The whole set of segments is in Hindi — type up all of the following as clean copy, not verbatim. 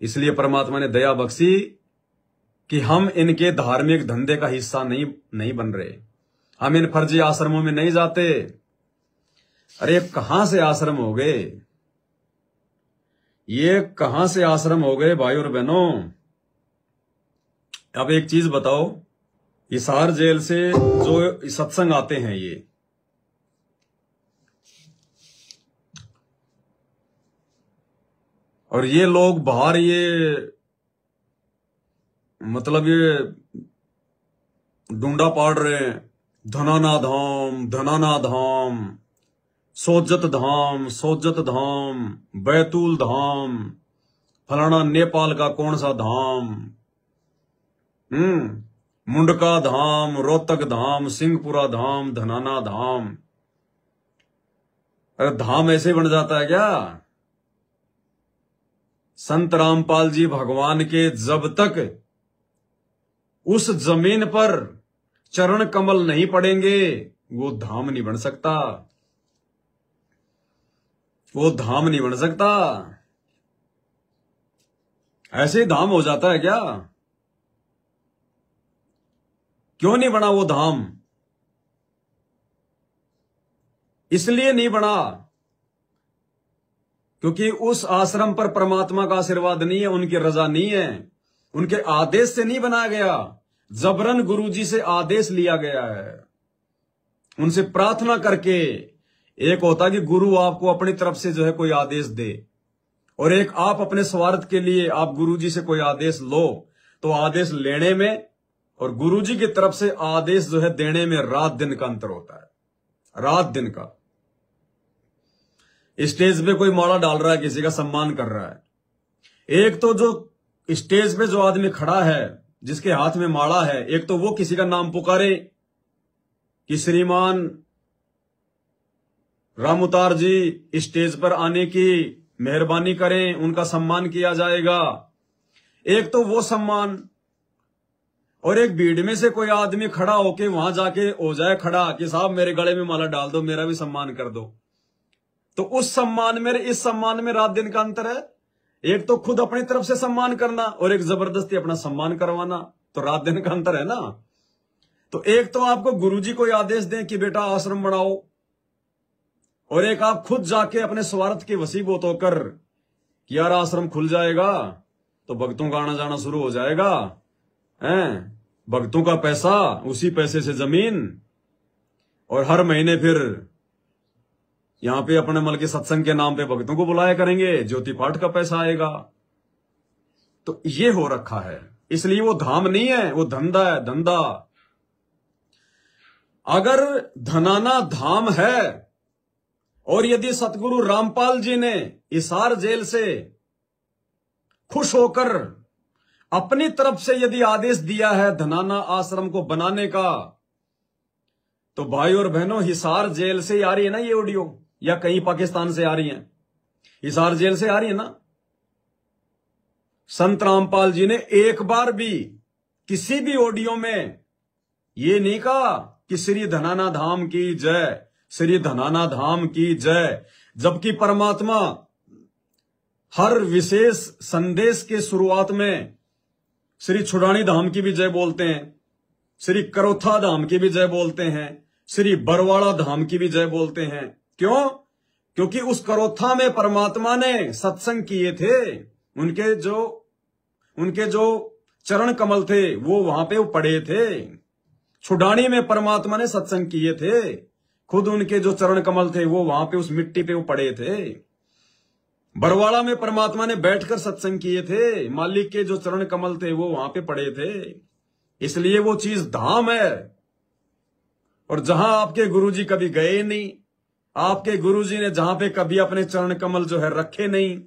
इसलिए परमात्मा ने दया बख्शी कि हम इनके धार्मिक धंधे का हिस्सा नहीं बन रहे, हम इन फर्जी आश्रमों में नहीं जाते। अरे कहां से आश्रम हो गए, ये कहां से आश्रम हो गए भाई और बहनों। अब एक चीज बताओ, हिसार जेल से जो सत्संग आते हैं ये, और ये लोग बाहर ये मतलब ये डूंडा पाड़ रहे हैं, धनाना धाम, धनाना धाम, सोजत धाम, सोजत धाम, बैतूल धाम, फलाना नेपाल का कौन सा धाम, मुंडका धाम, रोहतक धाम, सिंहपुरा धाम, धनाना धाम। अरे धाम ऐसे बन जाता है क्या? संत रामपाल जी भगवान के जब तक उस जमीन पर चरण कमल नहीं पड़ेंगे वो धाम नहीं बन सकता, वो धाम नहीं बन सकता। ऐसे ही धाम हो जाता है क्या? क्यों नहीं बना वो धाम? इसलिए नहीं बना क्योंकि उस आश्रम पर परमात्मा का आशीर्वाद नहीं है, उनकी रजा नहीं है, उनके आदेश से नहीं बनाया गया, जबरन गुरुजी से आदेश लिया गया है, उनसे प्रार्थना करके। एक होता कि गुरु आपको अपनी तरफ से जो है कोई आदेश दे, और एक आप अपने स्वार्थ के लिए आप गुरुजी से कोई आदेश लो। तो आदेश लेने में और गुरुजी की तरफ से आदेश जो है देने में रात दिन का अंतर होता है, रात दिन का। स्टेज पे कोई माला डाल रहा है, किसी का सम्मान कर रहा है, एक तो जो स्टेज पे जो आदमी खड़ा है जिसके हाथ में माला है, एक तो वो किसी का नाम पुकारे कि श्रीमान रामुतार जी स्टेज पर आने की मेहरबानी करें, उनका सम्मान किया जाएगा। एक तो वो सम्मान, और एक भीड़ में से कोई आदमी खड़ा होके वहां जाके हो जाए खड़ा कि साहब मेरे गले में माला डाल दो, मेरा भी सम्मान कर दो। तो उस सम्मान में इस सम्मान में रात दिन का अंतर है। एक तो खुद अपनी तरफ से सम्मान करना और एक जबरदस्ती अपना सम्मान करवाना, तो रात दिन का अंतर है ना। तो एक तो आपको गुरुजी कोई आदेश दें कि बेटा आश्रम बनाओ, और एक आप खुद जाके अपने स्वार्थ के वसीबोत होकर कि यार आश्रम खुल जाएगा तो भक्तों का आना जाना शुरू हो जाएगा, हैं, भक्तों का पैसा, उसी पैसे से जमीन, और हर महीने फिर यहां पे अपने मल के सत्संग के नाम पे भक्तों को बुलाया करेंगे, ज्योति पाठ का पैसा आएगा। तो ये हो रखा है, इसलिए वो धाम नहीं है, वो धंधा है, धंधा। अगर धनाना धाम है, और यदि सतगुरु रामपाल जी ने हिसार जेल से खुश होकर अपनी तरफ से यदि आदेश दिया है धनाना आश्रम को बनाने का, तो भाई और बहनों हिसार जेल से आ रही है ना ये ऑडियो, या कहीं पाकिस्तान से आ रही है? हिसार जेल से आ रही है ना। संत रामपाल जी ने एक बार भी किसी भी ऑडियो में ये नहीं कहा कि श्री धनाना धाम की जय, श्री धनाना धाम की जय, जबकि परमात्मा हर विशेष संदेश के शुरुआत में श्री छुड़ानी धाम की भी जय बोलते हैं, श्री करोथा धाम की भी जय बोलते हैं, श्री बरवाड़ा धाम की भी जय बोलते हैं। क्यों? क्योंकि उस करोथा में परमात्मा ने सत्संग किए थे, उनके जो चरण कमल थे वो वहां पे वो पड़े थे। छुड़ानी में परमात्मा ने सत्संग किए थे, खुद उनके जो चरण कमल थे वो वहां पे उस मिट्टी पे वो पड़े थे। बरवाड़ा में परमात्मा ने बैठकर सत्संग किए थे, मालिक के जो चरण कमल थे वो वहां पे पड़े थे। इसलिए वो चीज धाम है। और जहां आपके गुरुजी कभी गए नहीं, आपके गुरुजी ने जहां पे कभी अपने चरण कमल जो है रखे नहीं,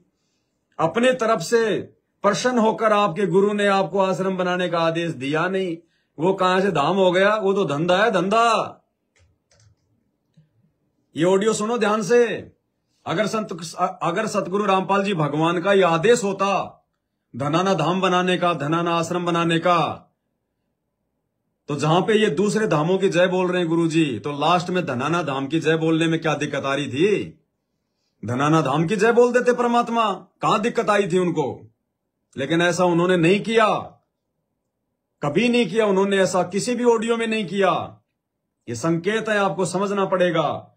अपने तरफ से प्रसन्न होकर आपके गुरु ने आपको आश्रम बनाने का आदेश दिया नहीं, वो कहां से धाम हो गया? वो तो धंधा है, धंधा। ये ऑडियो सुनो ध्यान से। अगर सतगुरु रामपाल जी भगवान का ये आदेश होता धनाना धाम बनाने का, धनाना आश्रम बनाने का, तो जहां पे ये दूसरे धामों की जय बोल रहे हैं गुरुजी, तो लास्ट में धनाना धाम की जय बोलने में क्या दिक्कत आ रही थी? धनाना धाम की जय बोल देते परमात्मा, कहां दिक्कत आई थी उनको? लेकिन ऐसा उन्होंने नहीं किया, कभी नहीं किया उन्होंने, ऐसा किसी भी ऑडियो में नहीं किया। ये संकेत है, आपको समझना पड़ेगा।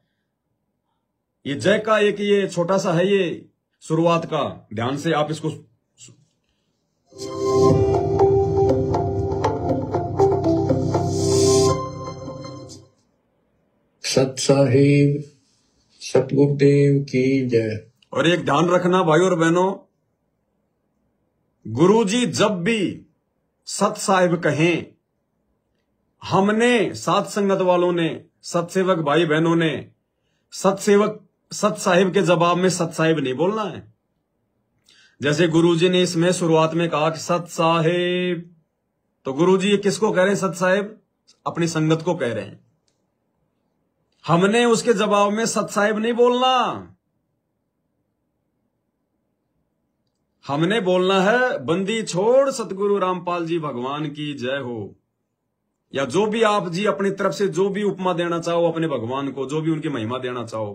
ये जय का एक ये छोटा सा है, ये शुरुआत का, ध्यान से आप इसको सत साहिब सतगुरुदेव की जय। और एक ध्यान रखना भाई और बहनों, गुरुजी जब भी सत साहिब कहें, हमने सात संगत वालों ने, सतसेवक भाई बहनों ने सत साहिब के जवाब में सत साहिब नहीं बोलना है। जैसे गुरुजी ने इसमें शुरुआत में कहा कि सत साहिब, तो गुरुजी ये किसको कह रहे हैं? सत साहिब अपनी संगत को कह रहे हैं। हमने उसके जवाब में सत साहिब नहीं बोलना, हमने बोलना है बंदी छोड़ सतगुरु रामपाल जी भगवान की जय हो, या जो भी आप जी अपनी तरफ से जो भी उपमा देना चाहो अपने भगवान को, जो भी उनकी महिमा देना चाहो,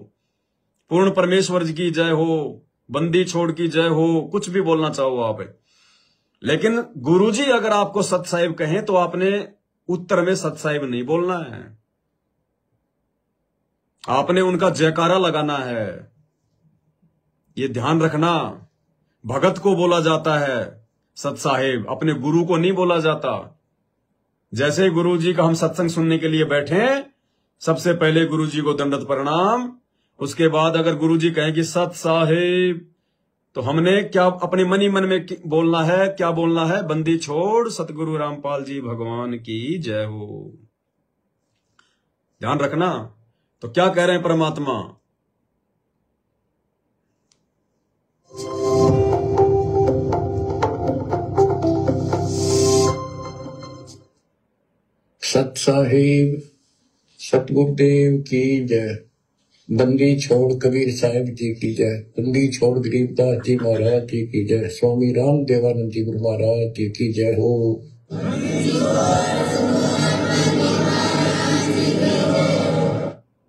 पूर्ण परमेश्वर जी की जय हो, बंदी छोड़ की जय हो, कुछ भी बोलना चाहो आप। लेकिन गुरुजी अगर आपको सत साहिब कहें तो आपने उत्तर में सत साहिब नहीं बोलना है, आपने उनका जयकारा लगाना है। ये ध्यान रखना, भगत को बोला जाता है सत साहिब, अपने गुरु को नहीं बोला जाता। जैसे गुरु जी का हम सत्संग सुनने के लिए बैठे, सबसे पहले गुरु जी को दंडवत प्रणाम, उसके बाद अगर गुरु जी कहें कि सत साहिब, तो हमने क्या अपने मनी मन में बोलना है? क्या बोलना है? बंदी छोड़ सतगुरु रामपाल जी भगवान की जय हो। ध्यान रखना। तो क्या कह रहे हैं परमात्मा? सत साहिब सतगुरुदेव की जय। बंदी छोड़ कबीर साहिब जी की जय। बंदी छोड़ गरीबदास जी महाराज जी की जय। स्वामी राम देवानंद जी गुरु महाराज जी की जय हो।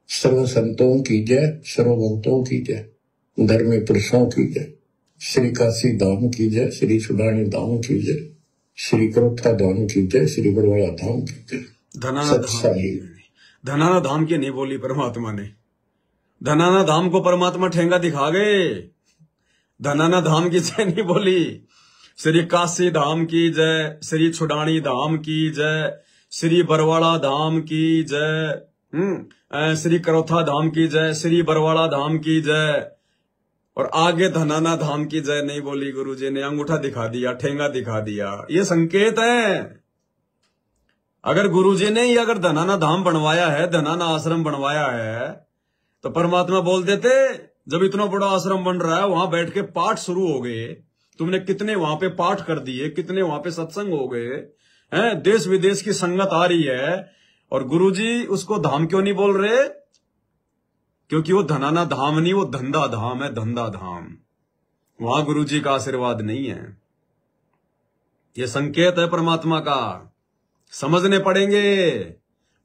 सर्व संतों की जय, सर्व भक्तों की जय, धर्मी पुरुषों की जय। श्री काशी धाम की जय, श्री सुडानी धाम की जय, श्री करोथा धाम की जय, श्री बड़वाया धाम की जय। धनाना धाम की नहीं बोली परमात्मा ने। धनाना धाम को परमात्मा ठेंगा दिखा गए, धनाना धाम की जय नहीं बोली। श्री काशी धाम की जय, श्री छुडानी धाम की जय, श्री बरवाड़ा धाम की जय, श्री करोथा धाम की जय, श्री बरवाड़ा धाम की जय। और आगे धनाना धाम की जय नहीं बोली। गुरुजी ने अंगूठा दिखा दिया, ठेंगा दिखा दिया। ये संकेत है। अगर गुरुजी ने ये अगर धनाना धाम बनवाया है, धनाना आश्रम बनवाया है, तो परमात्मा बोल देते, जब इतना बड़ा आश्रम बन रहा है, वहां बैठ के पाठ शुरू हो गए, तुमने कितने वहां पे पाठ कर दिए, कितने वहां पे सत्संग हो गए हैं, देश विदेश की संगत आ रही है, और गुरुजी उसको धाम क्यों नहीं बोल रहे? क्योंकि वो धनाना धाम नहीं, वो धंधा धाम है, धंधा धाम। वहां गुरुजी का आशीर्वाद नहीं है। ये संकेत है परमात्मा का, समझने पड़ेंगे।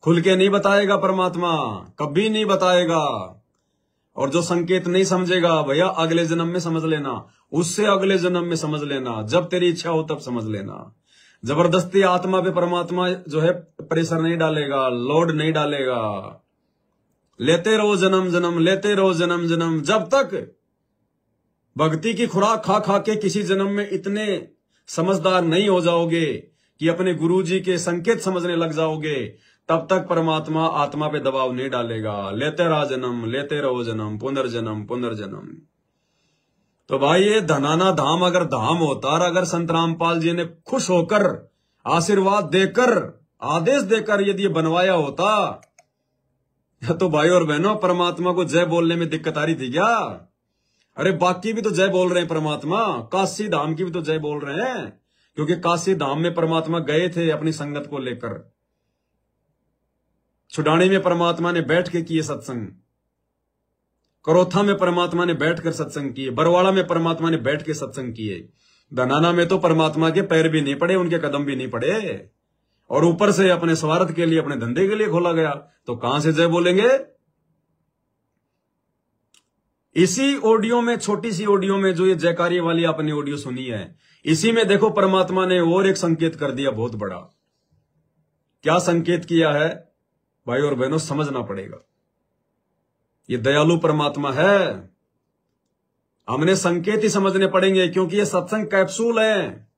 खुल के नहीं बताएगा परमात्मा, कभी नहीं बताएगा। और जो संकेत नहीं समझेगा, भैया अगले जन्म में समझ लेना, उससे अगले जन्म में समझ लेना, जब तेरी इच्छा हो तब समझ लेना। जबरदस्ती आत्मा पे परमात्मा जो है प्रेशर नहीं डालेगा, लोड नहीं डालेगा। लेते रहो जन्म जन्म, लेते रहो जन्म जन्म, जब तक भक्ति की खुराक खा खा के किसी जन्म में इतने समझदार नहीं हो जाओगे कि अपने गुरुजी के संकेत समझने लग जाओगे, तब तक परमात्मा आत्मा पे दबाव नहीं डालेगा। लेते रहो जन्म, लेते रहो जन्म, पुनर्जन्म पुनर्जन्म। तो भाई ये धनाना धाम अगर धाम होता, और अगर संत रामपाल जी ने खुश होकर आशीर्वाद देकर आदेश देकर यदि ये बनवाया होता, तो भाई और बहनों परमात्मा को जय बोलने में दिक्कत आ रही थी क्या? अरे बाकी भी तो जय बोल रहे हैं परमात्मा, काशी धाम की भी तो जय बोल रहे हैं, क्योंकि काशी धाम में परमात्मा गए थे अपनी संगत को लेकर। छुडानी में परमात्मा ने बैठ के किए सत्संग, करोथा में परमात्मा ने बैठकर सत्संग किए, बरवाड़ा में परमात्मा ने बैठ के सत्संग किए। धनाना में तो परमात्मा के पैर भी नहीं पड़े, उनके कदम भी नहीं पड़े, और ऊपर से अपने स्वार्थ के लिए, अपने धंधे के लिए खोला गया। तो कहां से जय बोलेंगे? इसी ऑडियो में, छोटी सी ऑडियो में, जो ये जयकारिये वाली आपने ऑडियो सुनी है, इसी में देखो परमात्मा ने और एक संकेत कर दिया बहुत बड़ा। क्या संकेत किया है भाई और बहनों, समझना पड़ेगा। ये दयालु परमात्मा है, हमने संकेत ही समझने पड़ेंगे, क्योंकि ये सत्संग कैप्सूल है।